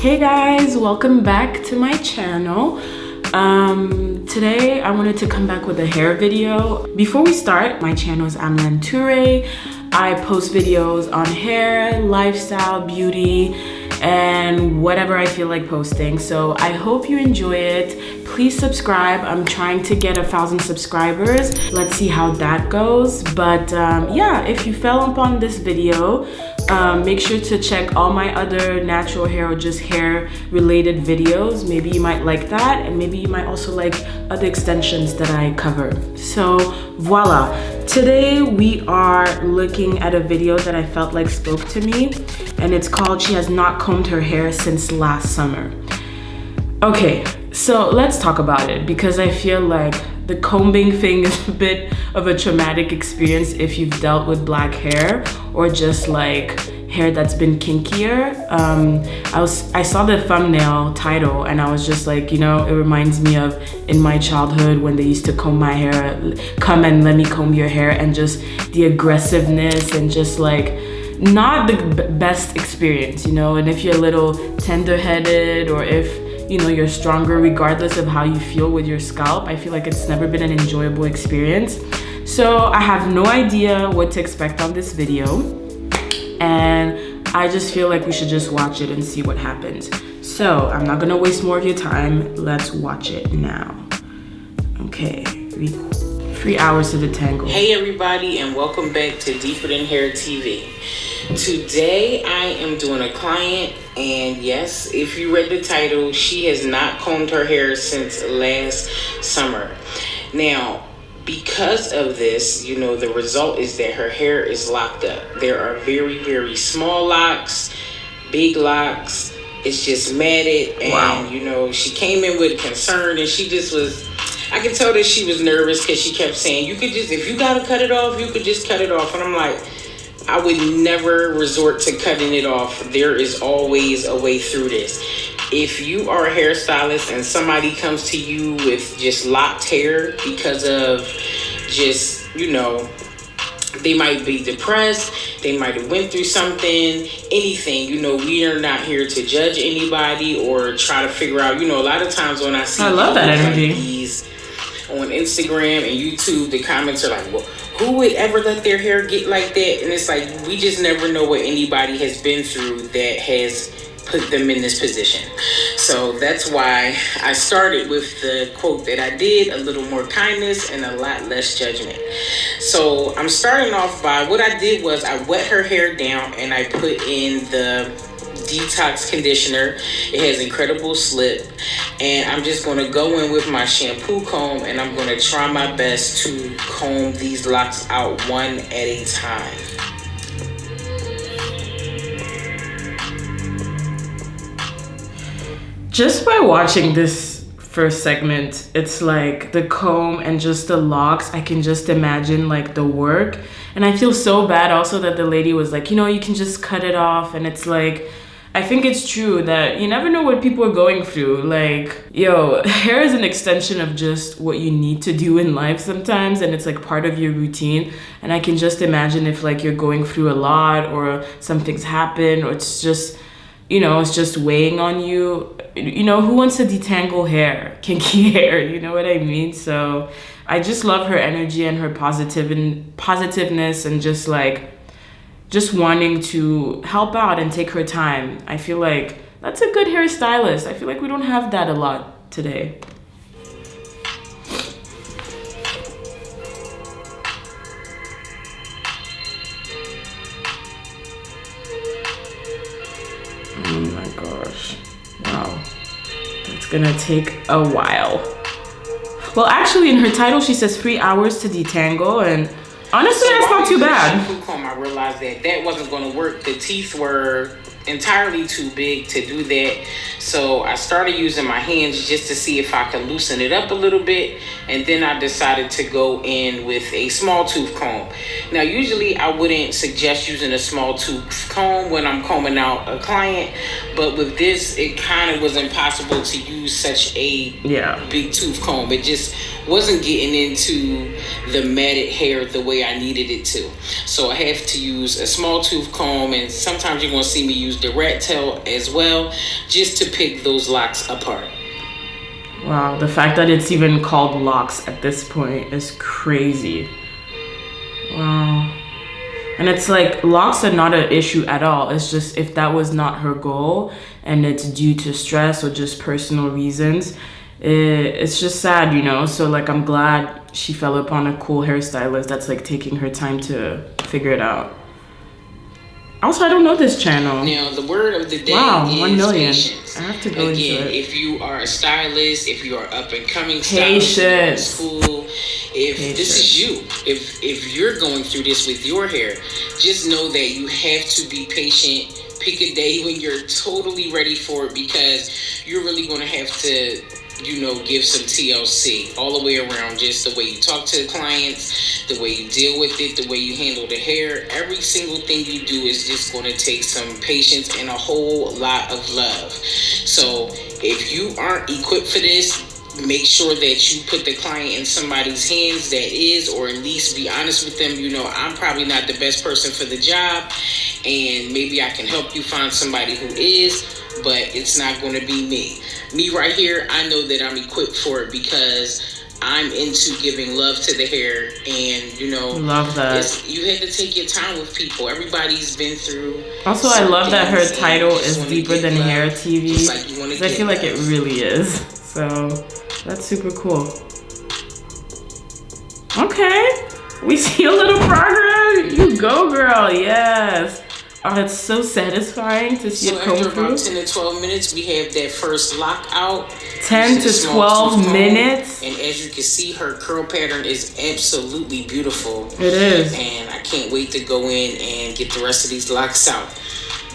Hey guys, welcome back to my channel. Today I wanted to come back with a hair video. Before we start, my channel is Amlan Toure. I post videos on hair, lifestyle, beauty, and whatever I feel like posting. So I hope you enjoy it. Please subscribe. I'm trying to get 1,000 subscribers. Let's see how that goes. But yeah, if you fell upon this video, make sure to check all my other natural hair or just hair related videos. Maybe you might like that, and maybe you might also like other extensions that I cover. So voila, today we are looking at a video that I felt like spoke to me, and it's called "She Has Not Combed Her Hair Since Last Summer." Okay, so let's talk about it, because I feel like the combing thing is a bit of a traumatic experience if you've dealt with black hair or just like hair that's been kinkier. I saw the thumbnail title and I was just like, you know, it reminds me of in my childhood when they used to comb my hair, come and let me comb your hair, and just the aggressiveness and just like not the best experience, you know. And if you're a little tender-headed, or if you know you're stronger, regardless of how you feel with your scalp, I feel like it's never been an enjoyable experience. So I have no idea what to expect on this video, and I just feel like we should just watch it and see what happens. So I'm not gonna waste more of your time. Let's watch it now. Okay, 3 hours to detangle. Hey everybody, and welcome back to Deeper Than Hair TV. Today I am doing a client, and yes, if you read the title, she has not combed her hair since last summer. Now, because of this, you know, the result is that her hair is locked up. There are very, very small locks, big locks. It's just matted, and wow. You know, she came in with concern, and she just was, I could tell that she was nervous because she kept saying, you could just, if you gotta cut it off, you could just cut it off. And I'm like, I would never resort to cutting it off. There is always a way through this. If you are a hairstylist and somebody comes to you with just locked hair because of just, you know, they might be depressed, they might have went through something, anything, you know, we are not here to judge anybody or try to figure out, you know, a lot of times when I see I love that energy. Like these on Instagram and YouTube, the comments are like, well, who would ever let their hair get like that? And it's like, we just never know what anybody has been through that has put them in this position. So that's why I started with the quote that I did, a little more kindness and a lot less judgment. So I'm starting off by, what I did was I wet her hair down and I put in the detox conditioner. It has incredible slip, and I'm just going to go in with my shampoo comb, and I'm going to try my best to comb these locks out one at a time. Just by watching this first segment, it's like the comb and just the locks, I can just imagine like the work. And I feel so bad also that the lady was like, you know, you can just cut it off. And it's like, I think it's true that you never know what people are going through. Like, yo, hair is an extension of just what you need to do in life sometimes, and it's like part of your routine. And I can just imagine if like you're going through a lot, or something's happened, or it's just, you know, it's just weighing on you. You know, who wants to detangle hair, kinky hair, you know what I mean? So I just love her energy and her positiveness, and just like, just wanting to help out and take her time. I feel like that's a good hairstylist. I feel like we don't have that a lot today. Oh my gosh. Wow. That's gonna take a while. Well, actually in her title, she says 3 hours to detangle, and honestly, that's not too bad. Shampoo comb, I realized that wasn't going to work. The teeth were entirely too big to do that. So I started using my hands just to see if I could loosen it up a little bit. And then I decided to go in with a small tooth comb. Now, usually I wouldn't suggest using a small tooth comb when I'm combing out a client. But with this, it kind of was impossible to use such a big tooth comb. It just wasn't getting into the matted hair the way I needed it to. So I have to use a small tooth comb, and sometimes you're going to see me use the rat tail as well, just to pick those locks apart. Wow, the fact that it's even called locks at this point is crazy. Wow. And it's like, locks are not an issue at all. It's just if that was not her goal and it's due to stress or just personal reasons, it's just sad, you know? So like, I'm glad she fell upon a cool hairstylist that's like taking her time to figure it out. Also, I don't know this channel. Now, the word of the day is 1 million. patience. I have to go into it. If you are a stylist, if you are up and coming stylist, in school, if this is you, if you're going through this with your hair, just know that you have to be patient. Pick a day when you're totally ready for it, because you're really going to have to, you know, give some TLC all the way around. Just the way you talk to the clients, the way you deal with it, the way you handle the hair. Every single thing you do is just going to take some patience and a whole lot of love. So if you aren't equipped for this, make sure that you put the client in somebody's hands that is, or at least be honest with them. You know, I'm probably not the best person for the job, and maybe I can help you find somebody who is, but it's not going to be me. Me right here, I know that I'm equipped for it because I'm into giving love to the hair, and you know, love that. You had to take your time with people. Everybody's been through. Also, I love that her title is Deeper Than Hair TV. Like, I feel like it really is. So that's super cool. Okay, we see a little progress. You go, girl. Yes. Oh, it's so satisfying to see it come through. About 10 to 12 minutes, we have that first lock out. 10 to 12 minutes. And as you can see, her curl pattern is absolutely beautiful. It is. And I can't wait to go in and get the rest of these locks out.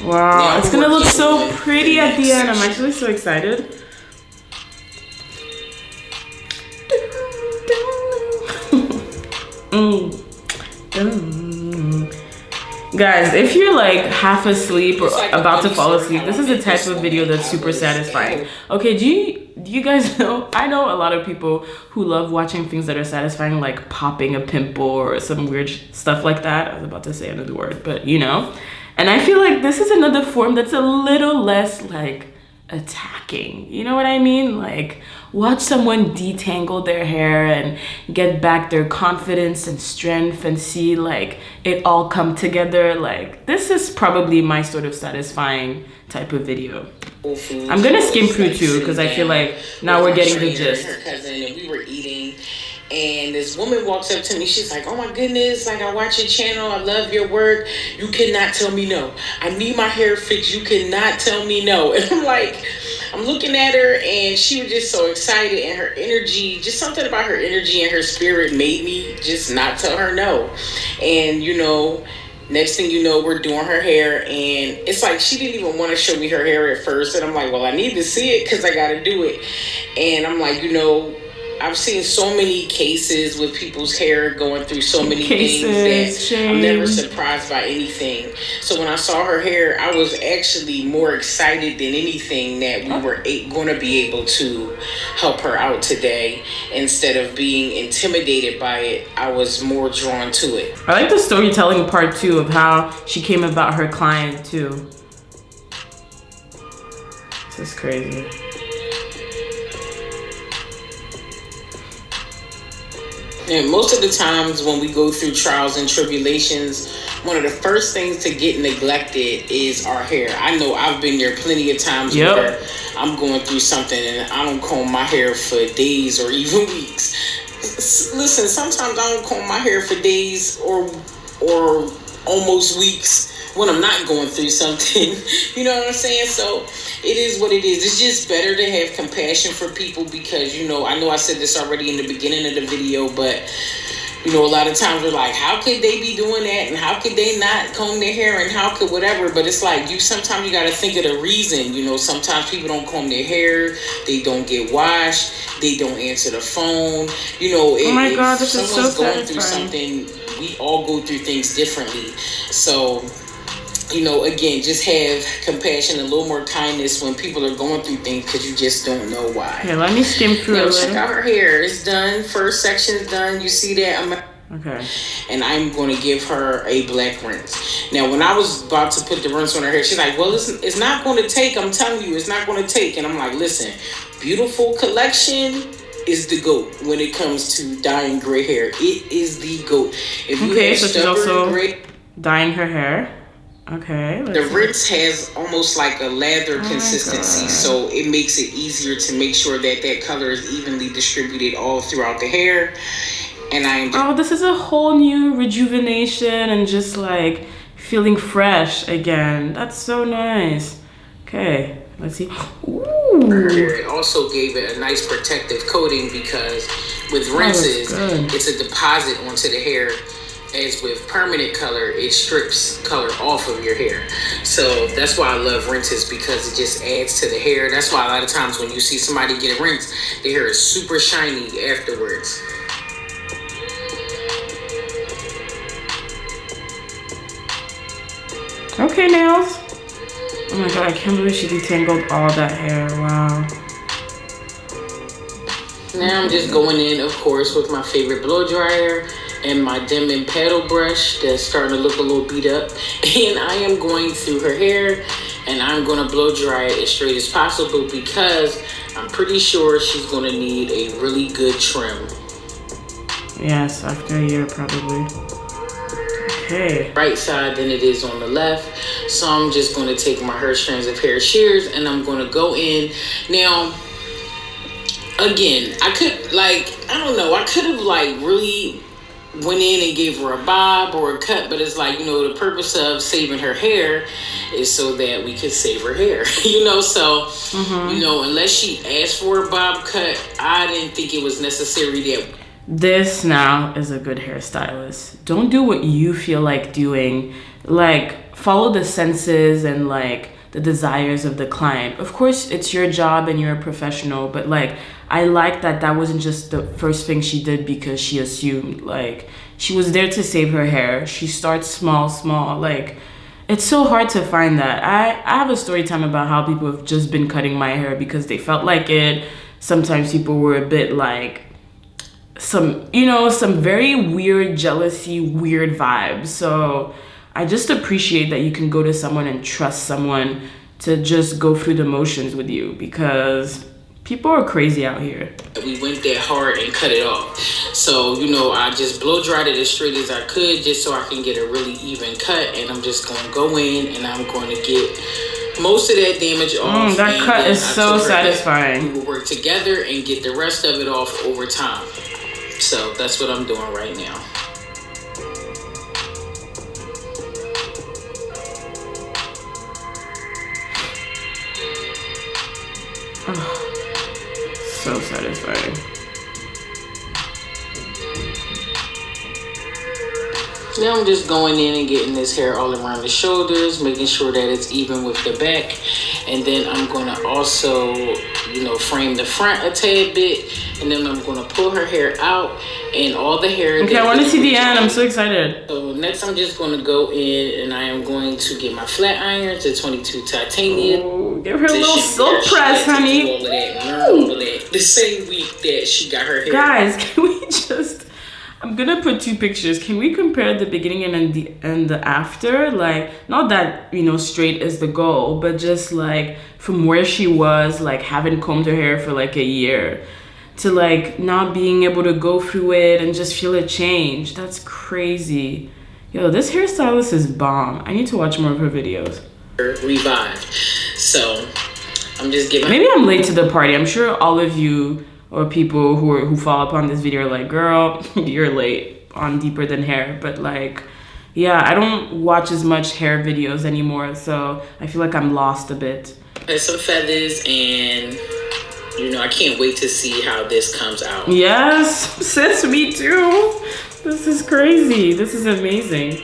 Wow, now, it's gonna look so pretty at the end. I'm actually so excited. Guys, if you're like half asleep or about to fall asleep, this is the type of video that's super satisfying. Okay, do you guys know? I know a lot of people who love watching things that are satisfying, like popping a pimple or some weird stuff like that. I was about to say another word, but you know. And I feel like this is another form that's a little less like attacking. You know what I mean? Like, watch someone detangle their hair and get back their confidence and strength and see like it all come together. Like, this is probably my sort of satisfying type of video. I'm gonna skim through too because I feel like now we're getting the gist. Her cousin, and we were eating, and this woman walks up to me. She's like, "Oh my goodness, like I watch your channel. I love your work. You cannot tell me no. I need my hair fixed. You cannot tell me no." And I'm like, I'm looking at her, and she was just so excited, and her energy, just something about her energy and her spirit made me just not tell her no. And you know, next thing you know, we're doing her hair, and it's like she didn't even want to show me her hair at first. And I'm like, well, I need to see it because I got to do it. And I'm like, you know, I've seen so many cases with people's hair going through so many things that I'm never surprised by anything. So when I saw her hair, I was actually more excited than anything that we were going to be able to help her out today. Instead of being intimidated by it, I was more drawn to it. I like the storytelling part too of how she came about her client too. This is crazy. And most of the times when we go through trials and tribulations, one of the first things to get neglected is our hair. I know I've been there plenty of times where I'm going through something and I don't comb my hair for days or even weeks. Listen, sometimes I don't comb my hair for days or almost weeks when I'm not going through something. You know what I'm saying? So it is what it is. It's just better to have compassion for people because, you know I said this already in the beginning of the video, but, you know, a lot of times we're like, how could they be doing that? And how could they not comb their hair? And how could whatever? But it's like, sometimes you got to think of the reason. You know, sometimes people don't comb their hair. They don't get washed. They don't answer the phone. You know, if someone's going through something, we all go through things differently. So you know, again, just have compassion, a little more kindness when people are going through things because you just don't know why. Okay, let me skim through it. Check out her hair. It's done. First section's done. You see that? Okay. And I'm going to give her a black rinse. Now, when I was about to put the rinse on her hair, she's like, well, it's not going to take. I'm telling you, it's not going to take. And I'm like, listen, Beautiful Collection is the GOAT when it comes to dyeing gray hair. It is the GOAT. If you have so she's also dyeing her hair. Okay. The rinse has almost like a lather consistency, so it makes it easier to make sure that that color is evenly distributed all throughout the hair. And this is a whole new rejuvenation and just like feeling fresh again. That's so nice. Okay, let's see. Ooh. It also gave it a nice protective coating because with rinses, it's a deposit onto the hair. As with permanent color, it strips color off of your hair. So that's why I love rinses, because it just adds to the hair. That's why a lot of times when you see somebody get a rinse, their hair is super shiny afterwards. Okay, nails. Oh my god, I can't believe she detangled all that hair. Wow. Now I'm just going in, of course, with my favorite blow dryer and my Denman paddle brush that's starting to look a little beat up. And I am going through her hair and I'm going to blow dry it as straight as possible because I'm pretty sure she's going to need a really good trim. Yes, after a year probably. Okay. Right side than it is on the left. So I'm just going to take my Her Strands of Hair shears and I'm going to go in. Now, again, I could have like really went in and gave her a bob or a cut, but it's like, you know, the purpose of saving her hair is so that we could save her hair, you know, so, you know, unless she asked for a bob cut, I didn't think it was necessary that. This now is a good hairstylist. Don't do what you feel like doing. Like, follow the senses and like the desires of the client. Of course, it's your job and you're a professional, but like, I like that that wasn't just the first thing she did because she assumed. Like, she was there to save her hair. She starts small. Like, it's so hard to find that. I have a story time about how people have just been cutting my hair because they felt like it. Sometimes people were a bit like, some very weird jealousy, weird vibes. So I just appreciate that you can go to someone and trust someone to just go through the motions with you, because people are crazy out here. We went that hard and cut it off. So, you know, I just blow dried it as straight as I could just so I can get a really even cut. And I'm just going to go in and I'm going to get most of that damage off. That cut is so satisfying. We will work together and get the rest of it off over time. So that's what I'm doing right now. Oh, so satisfying. Now I'm just going in and getting this hair all around the shoulders, making sure that it's even with the back. And then I'm going to also, you know, frame the front a tad bit. And then I'm going to pull her hair out and all the hair. Okay, I want to see the end. I'm so excited. So next I'm just going to go in and I am going to get my flat iron to 22 titanium. Oh, give her a little silk press, honey. All of that the same week that she got her hair. Guys, can we just... I'm gonna put two pictures. Can we compare the beginning and the after? Like, not that, you know, straight is the goal, but just like from where she was, like having combed her hair for like a year to like not being able to go through it and just feel a change. That's crazy. Yo, this hairstylist is bomb. I need to watch more of her videos. Revived. So I'm just giving. Maybe I'm late to the party. I'm sure all of you or people who follow up on this video are like, girl, you're late on Deeper Than Hair. But like, yeah, I don't watch as much hair videos anymore, so I feel like I'm lost a bit. There's some feathers, and you know, I can't wait to see how this comes out. Yes, sis, me too. This is crazy. This is amazing.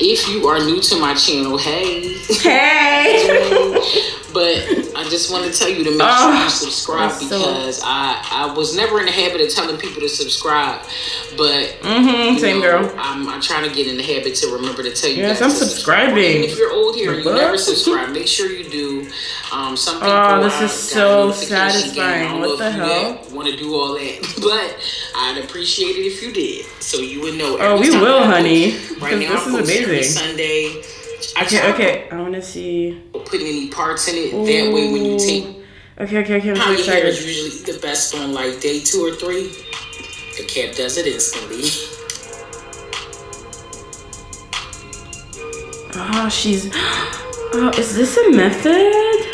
If you are new to my channel, hey. Hey. But I just want to tell you to make sure you subscribe so... because I was never in the habit of telling people to subscribe, but same girl. I'm trying to get in the habit to remember to tell you guys. Yes, I'm subscribing. And if you're old here and you never subscribe, make sure you do. Some people. Oh, this is so satisfying. What the hell? Want to do all that, but I'd appreciate it if you did, so you would know. Oh, we will, honey. Right now, this is amazing. Sunday. Okay. I want to see. Putting any parts in it. That way, when you take. Okay. I'm so excited. Hair is usually the best on like day 2 or 3. The cap does it instantly. Oh, she's. Oh, is this a method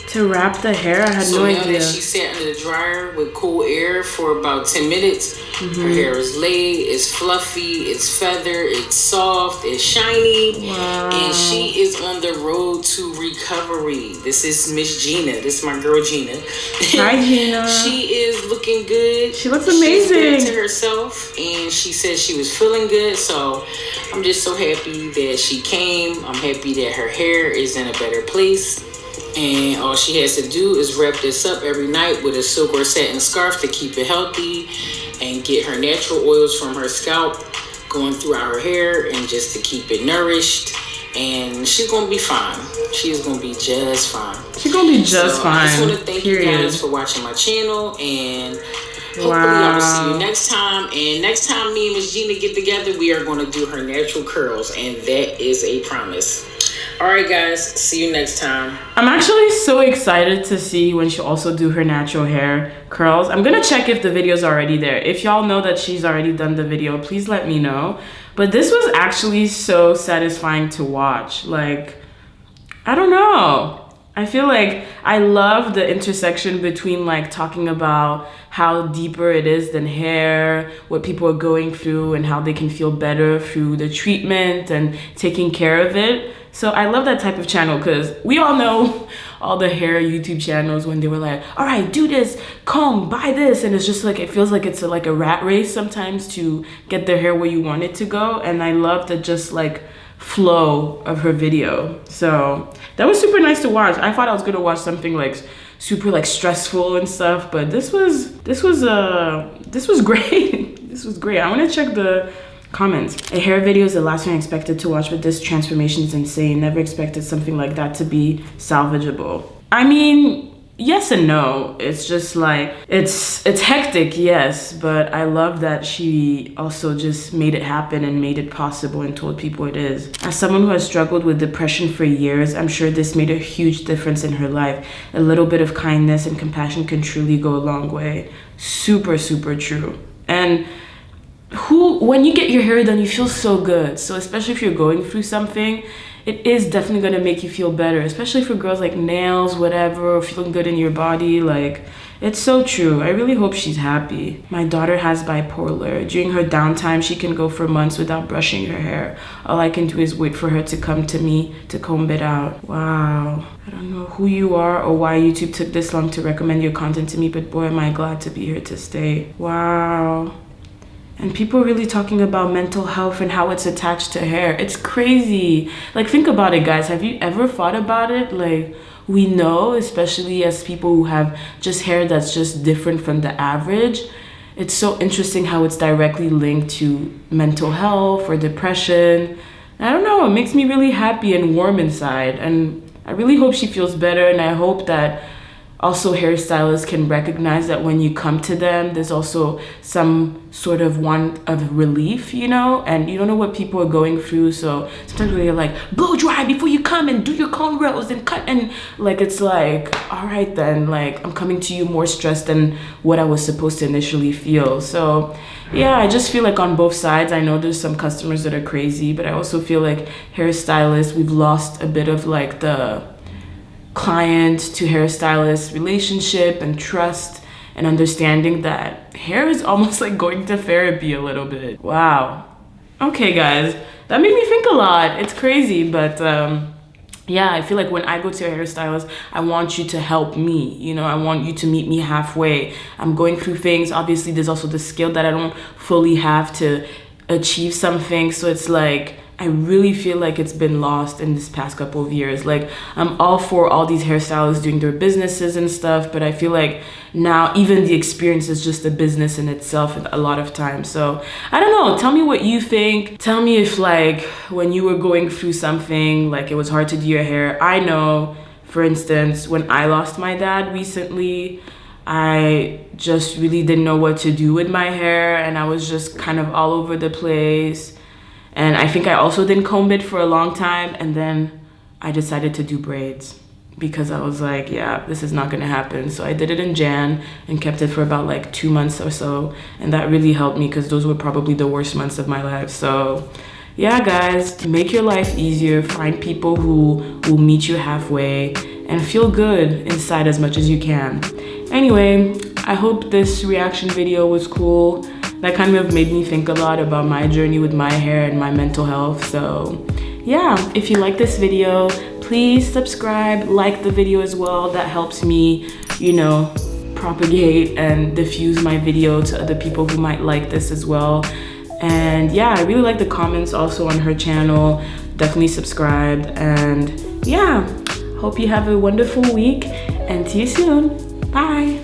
to wrap the hair? I had no idea. So now that she sat in the dryer with cool air for about 10 minutes, her hair is laid, it's fluffy, it's feathered, it's soft, it's shiny, and she is on the road to recovery. This is Miss Gina. This is my girl Gina. Hi, Gina. She is looking good. She looks amazing. She's good to herself, and she said she was feeling good, so I'm just so happy that she came. I'm happy that her hair is in a better place. And all she has to do is wrap this up every night with a silk or satin scarf to keep it healthy and get her natural oils from her scalp going throughout her hair and just to keep it nourished. And she's going to be fine. She is going to be just fine. She's going to be just fine. I just want to thank you guys for watching my channel, and hopefully I will see you next time. And next time me and Miss Gina get together, we are going to do her natural curls, and that is a promise. All right, guys. See you next time. I'm actually so excited to see when she'll also do her natural hair curls. I'm going to check if the video's already there. If y'all know that she's already done the video, please let me know. But this was actually so satisfying to watch. Like, I don't know. I feel like I love the intersection between like talking about how deeper it is than hair, what people are going through and how they can feel better through the treatment and taking care of it. So I love that type of channel because we all know all the hair YouTube channels when they were like, all right, do this, comb, buy this. And it's just like, it feels like it's like a rat race sometimes to get their hair where you want it to go. And I love the just like flow of her video. So that was super nice to watch. I thought I was gonna watch something like super like stressful and stuff, but this was great. This was great. I want to check the comments. A hair video is the last thing I expected to watch, but this transformation is insane. Never expected something like that to be salvageable. I mean, yes and no. It's just like, it's hectic, yes, but I love that she also just made it happen and made it possible and told people it is. As someone who has struggled with depression for years, I'm sure this made a huge difference in her life. A little bit of kindness and compassion can truly go a long way. Super, super true. And when you get your hair done, you feel so good. So especially if you're going through something, it is definitely going to make you feel better, especially for girls like nails, whatever, or feeling good in your body. Like, it's so true. I really hope she's happy. My daughter has bipolar. During her downtime, she can go for months without brushing her hair. All I can do is wait for her to come to me to comb it out. Wow. I don't know who you are or why YouTube took this long to recommend your content to me, but boy, am I glad to be here to stay. Wow. And people are really talking about mental health and how it's attached to hair. It's crazy. Like, think about it, guys. Have you ever thought about it? Like, we know, especially as people who have just hair that's just different from the average, it's so interesting how it's directly linked to mental health or depression. I don't know, it makes me really happy and warm inside. And I really hope she feels better, and I hope that also hairstylists can recognize that when you come to them, there's also some sort of relief, you know, and you don't know what people are going through. So sometimes they're like, blow dry before you come and do your cornrows and cut, and like, it's like, all right then, like, I'm coming to you more stressed than what I was supposed to initially feel. So yeah, I just feel like on both sides. I know there's some customers that are crazy, but I also feel like hairstylists, we've lost a bit of like the client to hairstylist relationship and trust and understanding that hair is almost like going to therapy a little bit. Wow. Okay, guys, that made me think a lot. It's crazy, but yeah, I feel like when I go to a hairstylist, I want you to help me. You know, I want you to meet me halfway. I'm going through things. Obviously, there's also the skill that I don't fully have to achieve something. So it's like, I really feel like it's been lost in this past couple of years. Like, I'm all for all these hairstylists doing their businesses and stuff, but I feel like now even the experience is just a business in itself a lot of times. So I don't know, tell me what you think. Tell me if, like, when you were going through something, like it was hard to do your hair. I know, for instance, when I lost my dad recently, I just really didn't know what to do with my hair, and I was just kind of all over the place. And I think I also didn't comb it for a long time, and then I decided to do braids because I was like, yeah, this is not gonna happen. So I did it in Jan and kept it for about like 2 months or so, and that really helped me because those were probably the worst months of my life. So yeah, guys, make your life easier. Find people who will meet you halfway and feel good inside as much as you can. Anyway, I hope this reaction video was cool. That kind of made me think a lot about my journey with my hair and my mental health. So yeah, if you like this video, please subscribe, like the video as well. That helps me, you know, propagate and diffuse my video to other people who might like this as well. And yeah, I really like the comments also on her channel. Definitely subscribe. And yeah, hope you have a wonderful week and see you soon. Bye.